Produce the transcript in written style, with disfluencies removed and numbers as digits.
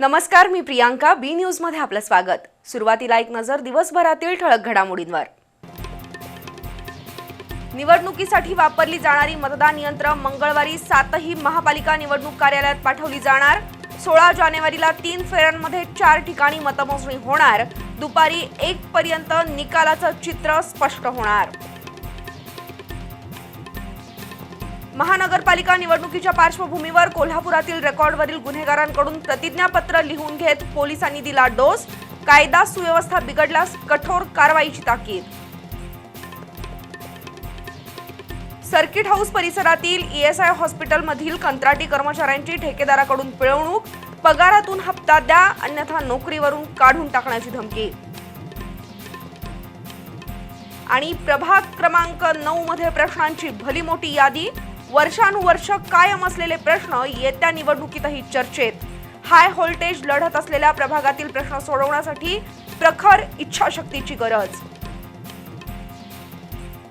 नमस्कार, मी प्रियांका. बी न्यूज मध्ये आपलं स्वागत. सुरुवातीला एक नजर दिवसभरातील ठळक घडामोडींवर. निवडणुकीसाठी वापरली जाणारी मतदान यंत्र मंगळवारी 7ही महापालिका निवडणूक कार्यालयात पाठवली जाणार. 16 जानेवारीला 3 फेऱ्यांमध्ये 4 ठिकाणी मतमोजणी होणार. दुपारी 1 पर्यंत निकालाचं चित्र स्पष्ट होणार. महानगरपालिका निवडणुकीच्या पार्श्वभूमीवर कोल्हापुरातील रेकॉर्डवरील गुन्हेगारांकडून प्रतिज्ञापत्र लिहून घेत पोलिसांनी दिला डोस. कायदा सुव्यवस्था बिघडल्यास कठोर कारवाईची ताकीद. सर्किट हाऊस परिसरातील ESI हॉस्पिटलमधील कंत्राटी कर्मचाऱ्यांची ठेकेदाराकडून पिळवणूक. पगारातून हप्ता द्या अन्यथा नोकरीवरून काढून टाकण्याची धमकी. आणि प्रभाग क्रमांक 9 मध्ये प्रश्नांची भली मोठी यादी. वर्षानुवर्ष कायम असलेले प्रश्न येत्या निवडणुकीतही चर्चेत. हाय व्होल्टेज लढत असलेल्या प्रभागातील प्रश्न सोडवण्यासाठी प्रखर इच्छाशक्तीची गरज.